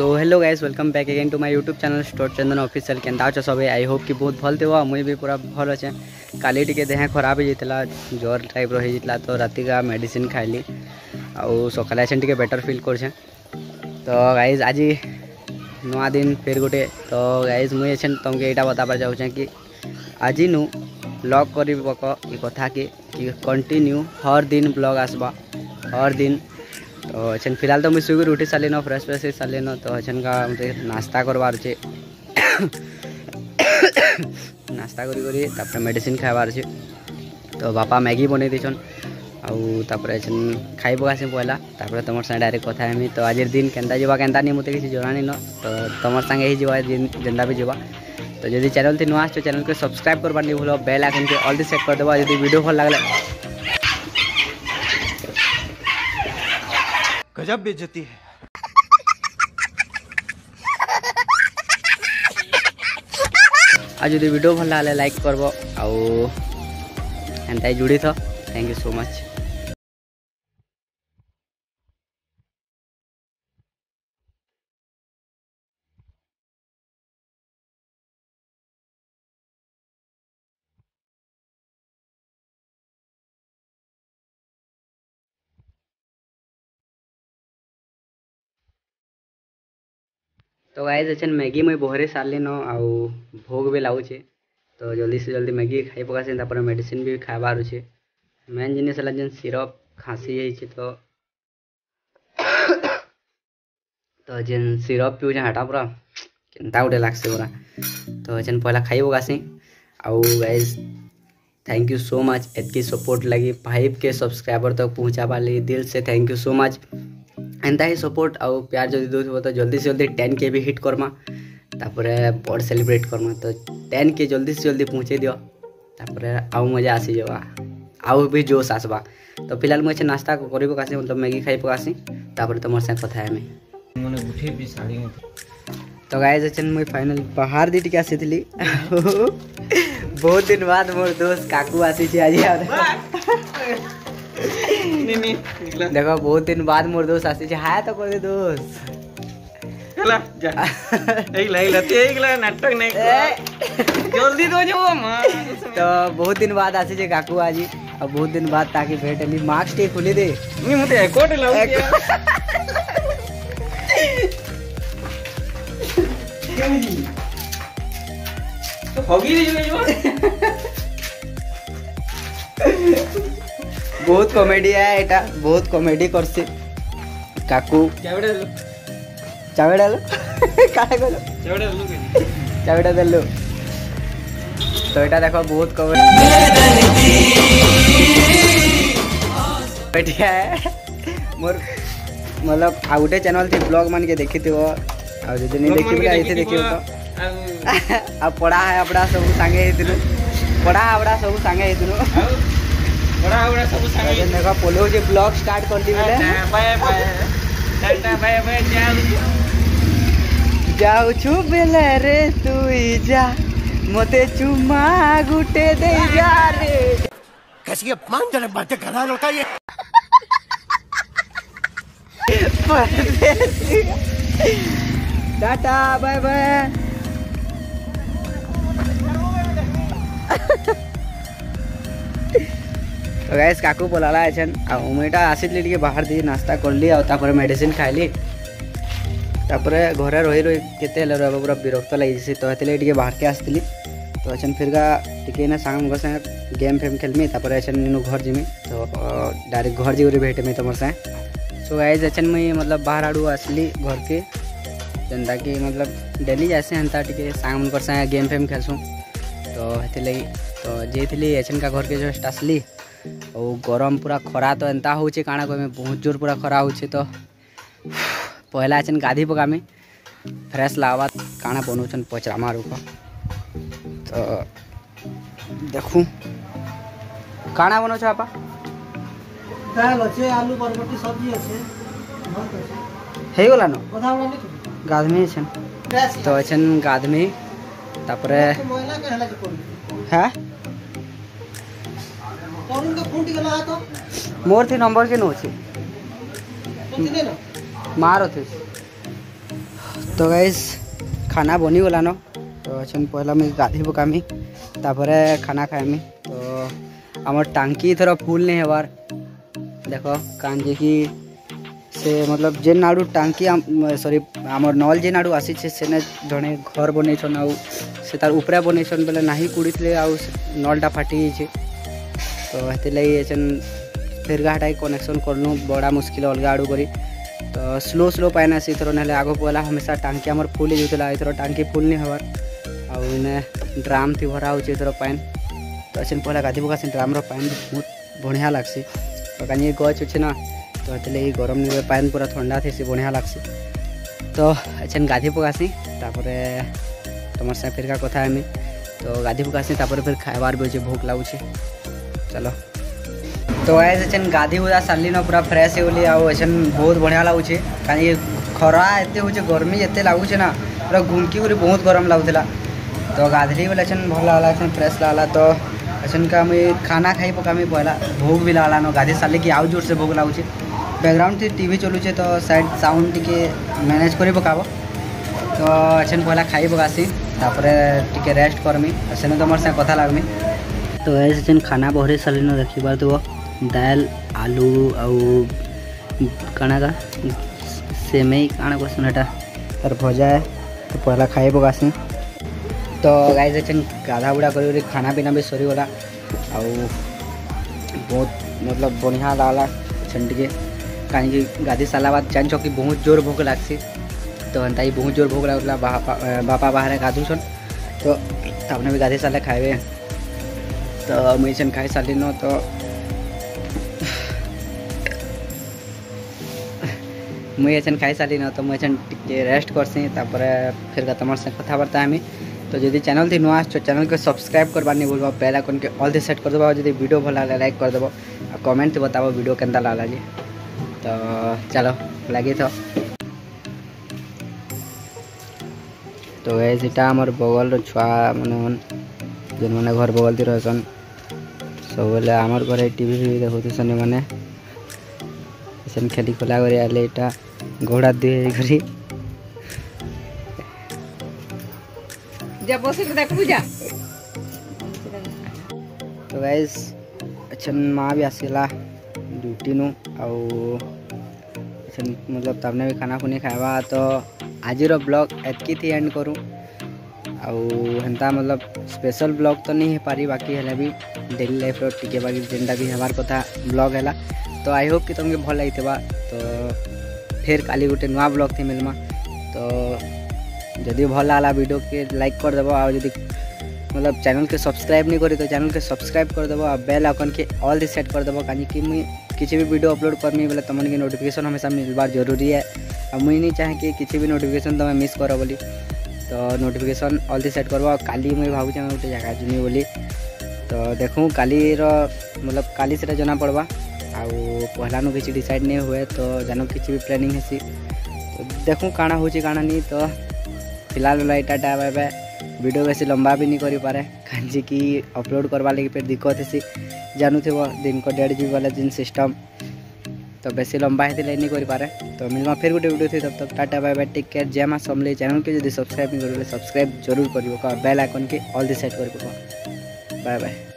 So hello guys, welcome back again to my YouTube channel store Chandan official. केनता अच्छे सब? I hope कि बहुत भल थे। मुझे भी पूरा भल अच्छे। काली टिके देह खराब हो जाता, ज्वर टाइप रही जाता, तो राति का मेडिसिन खाइली आउ सकाले टिके बेटर फील कर। तो गाइज आज नुआ दिन फिर गोटे। तो गाइज मुझे तुमके यहाँ बताबार चाहूँ कि आज नु ब्लॉग कर कथा कि कंटिन्यू हर दिन ब्लॉग आसबा हर दिन। तो एछन फिलहाल तो मुझे सुगर उठी सारे न फ्रेश फ्रेश हो सारे न। तो एछन का मुझे नाश्ता करवार छे नाश्ता करी तापर मेडिसिन खाइबार छे। तो बापा मैगी बनै देछन आउे एछन खाई पकासी पहला, तापर तुम संगे डायरेक्ट कथा हेमी। तो आज दिन केनता जीवा केनता नहीं मते किसी जनानी न। तो तुम संगे ही जीवा जेनता भी जीवा। तो जब चैनल थी नुआ तो चैनल को सब्सक्राइब करवार नहीं भूलो, बेल आइकन के ऑल सेट कर देवा। यदि वीडियो भल लगले गजब बेइज्जती है। आज यदि वीडियो भल लगे लाइक करबो आउ एंता जुड़ी था। Thank you so much. तो गाइस एछन मैगी मुई बहरे सारली न आउ भोग भी लाଗୁଛେ। तो जल्दी से जल्दी मैगी खाई पकासी, तापर मेडिसिन भी खाइबार अच्छे। मेन जिनिस है जेन सिरप खाँसी है तो जेन सिरप पिऊँ हाटा पूरा केनता गोटे लागसे पूरा। तो एछन पहला खाई पकासी आउ guys thank you so much एतकी सपोर्ट लगी 5K सब्सक्राइबर तक पहुँचा पाली। दिल से थैंक यू सो मच। एंता ही सपोर्ट आउ प्यार जल्दी दो तो जल्दी से जल्दी 10K भी हिट करमा, तापर बड़ सेलिब्रेट करमा। तो 10K जल्दी से जल्दी पहुँचे दियो, तापर आउ मजा आसी जावा, आउ भी जोश आसबा। तो फिलहाल मुझे नाश्ता करी पकासी, मतलब मैगी खाई पकासी, तापर तुम संग कथा है। तो गाइस एछन मुई फाइनल बाहर दी टिके आसीथली बहुत दिन बाद मोर दोस्त काकू आसी छी आज। देखो बहुत दिन बाद मोर दोस्त आसी छी। हाय तो कर दे दोस्त नाटक नहीं जल्दी दो जो। तो बहुत दिन बाद आसी छी काकू आज, और बहुत दिन बाद ताकि भेट ली। मार्क्स टे खुली दे नहीं मुते कोट लाऊ तो होगी रे जो बहुत कॉमेडी है एटा, बहुत कॉमेडी करसी काकू। चावे डालो काहे बोलो चावे डालो। तो एटा देखो बहुत कॉमेडी बैठिया है मोर, मतलब आ गोटे चैनल थी ब्लॉग मान के देखी थी। आ जदि नहीं देखी बोले आइथे देखियो। तो अब पढ़ा है अपना सब संगे हेतिनु, पढ़ा अपना सब संगे हेतिनु, बड़ा बड़ा सब संगे देखो पोलो जे ब्लॉग स्टार्ट कर दी बोले bye bye tata bye bye जाऊ छु बेले रे तू जा मते चुमा गुटे दे जा रे। कैसी अपमानजनक बातें कर रहा लड़का ये। Tata bye bye. तो गाइस काकू बोलाला एछन आ उमेटा आसितली टिके बाहर दी नाश्ता करली आ तापर मेडिसिन खाइली, तापर घरे रही रही केते हेले रहबो पूरा विरक्त लागिसी। तो हेतले टिके बाहर के आसतली। तो एछन फिरगा टिके ना सांग मग संग गेम फेम खेलमी, तापर एछन नु घर जिमी। तो डायरेक्ट घर जिगरी भेटमी तमर से। सो गाइस एछन मुई मतलब बाहर आडू आसली घर के, जेनता कि मतलब डेली जैसे हेन्ता टिके सांग मन संग गेम फेम खेलसु। तो हेतले तो जेथली एछन का घर के जस्ट आसली और गरम पूरा खरा। तो एंता होचे काना कहमे बहुत जोर पूरा खरा होचे। तो पहला एछन गाधी पकामी फ्रेश लावा काना बनौछन पचरा मारू को। तो देखू काना बनौछ आपा? दाल अच्छे, आलू बरबटी सब्जी अच्छे, हे गला न कथा बोलनी गाधमी छन। तो एछन गाधमी तापर मोइला के हला के कोन है तरुण के फुंटी गला तो मोर थी नंबर के नो छी तो दे ना मारो थे तो गाइस खाना बनी गलान तो अच्छे पहला मुझे गाधी पकामी तापर खाना खाएमी। तो आम टांकी थोड़ा फुल नहीं हबार देख कान जे कि से मतलब जेन आड़ू टांकी सॉरी आमर नल जेन आड़ू आसी से जड़े घर बनईन आउ से तार उपरे बनईन बोले ना कुड़ी थे आउ नलटा फाटी जाइए। तो हेतिरलागि फिर गाटा कनेक्शन करनु बड़ा मुश्किल अलग आड़ू करी। तो स्लो स्लो पाइन आसी थर ना आग पहला हमेशा टांकी आमर फुल जाऊला एथर टांकी फुल नहीं हबार आने ड्राम थी भरा होर पाइन। तो अच्छे पहला गाधी पकासी ड्राम पाइन बहुत बढ़िया लगसी। तो कहीं गच अच्छे ना तो हेतिरलागि गरम नहीं पाइन पूरा ठंडा थी बढ़िया लगसी। तो अच्छे गाधी पकासी तापर तुम से फिर का कथा हमें तो गाधी पकासी तापर फिर खाबार भी भूख लगुच चलो। तो ऐसे गाधी उदा सारे न पूरा फ्रेश होली आछे बहुत बढ़िया लगुच कहीं खरा एत हो गर्मी एत लगुच ना पूरा घुमकी कर बहुत गरम लगुला। तो गाधली बोले भल लगा फ्रेश लगला। तो अच्छे का मुझे खाना खाई पकामी पहला भूख भी लगला न गाधी सारे कि आउ जोर से भूख लगुच बैकग्राउंड थी टीवी चलुचे तो साइड साउंड टी मैनेज कर पकाब। तो अच्छे पहला खाई पकासी तापर टी रेस्ट करमी से तुम से कथा लगमी। तो ऐसे खाना बहरे सारे न देखी पार तो दाल आलू आउ काना का सेमई काना कहसन तार भजा है। तो पहला खाई पकासी। तो गाइस अच्छे गाधा बुढ़ा कर खाना पीना भी सरीगला आउ बहुत मतलब बढ़िया लगला अच्छे टे कहीं गाधी सारा बाद जान कि बहुत जोर भूख लगसी। तो एंता ही बहुत जोर भूख लगला बापा बाहर गाधुसन तो तबने भी गाधी सारे खाए। तो मुझे खाई सारी न तो मुझे अच्छे खाई सारी न तो मुझे टे रेस्ट करसी तापर फिर तुम से कथबार्ता हमें। तो जब चैनल थी नुआ तो चैनल को सब्सक्राइब करवा नहीं भूल बेल आइकन के ऑल दी सेट कर देव। जब वीडियो भल लगे लाइक कर देव कमेंट बताओ वीडियो केंता लगा जी। तो चलो लगी तो ऐसा आमर बगल छुआ मन जेन मैंने घर बगल थी रहसन सब बेले आमर घर टीवी भी देखुन मैंने खेली खोला कर यहाँ घोड़ा दिए घरी तो गाइस अच्छा माँ भी आसला ड्यूटी नु आउ मतलब तबने भी खाना खुनी खावा। तो आज ब्लॉग एतकी थी एंड करूँ आउ हेन्ता मतलब स्पेशल ब्लॉग तो नहीं है पारी बाकी है भी डेली लाइफ टिके बाकी जेनटा भी हमार कथा ब्लॉग है। तो आई होप कि तुमके भल लगी। तो फिर काली गोटे नुआ ब्लॉग थी मिलमा। तो जदि भल लगा वीडियो के लाइक कर देव और जदि मतलब चैनल के सब्सक्राइब नहीं करी तो चैनल के सब्सक्राइब कर देव और बेल आइकन के ऑल दी सेट कर देव कहीं मुझे किसी भी वीडियो अपलोड करमी बोले तुमने नोटिफिकेशन हमेशा मिलबार जरूरी है। और मुझे नहीं चाहे कि किसी भी नोटिफिकेशन तुम मिस कर बोली। तो नोटिफिकेशन ऑल दी सेट करवा काली मुझे भावुँ मैं गोटे जगह जीमी बोली। तो देखूँ काली मतलब काली से जना पड़वा आउ पहला नु किसी डिसाइड नहीं हुए तो जानो किसी भी प्लानिंग है तो देखूँ काना हो काना नहीं। तो फिलहाल टाटा बाय बाय। वीडियो बेसी लंबा भी नहीं करी पारे कहीं कि अपलोड करवा लगी फिर दिक्कत है जानू थे दिन को 1.5 GB वाला जिन सिस्टम तो बेसी लंबा है नहीं करी पारे। तो मिलवा फिर गोटे वीडियो थी तब तक tata bye bye take care जय मां समले। चैनल के जब सब्सक्राइब नहीं करें सब्सक्राइब जरूर कर बेल आइकन के ऑल दी सेट कर बाय बाय।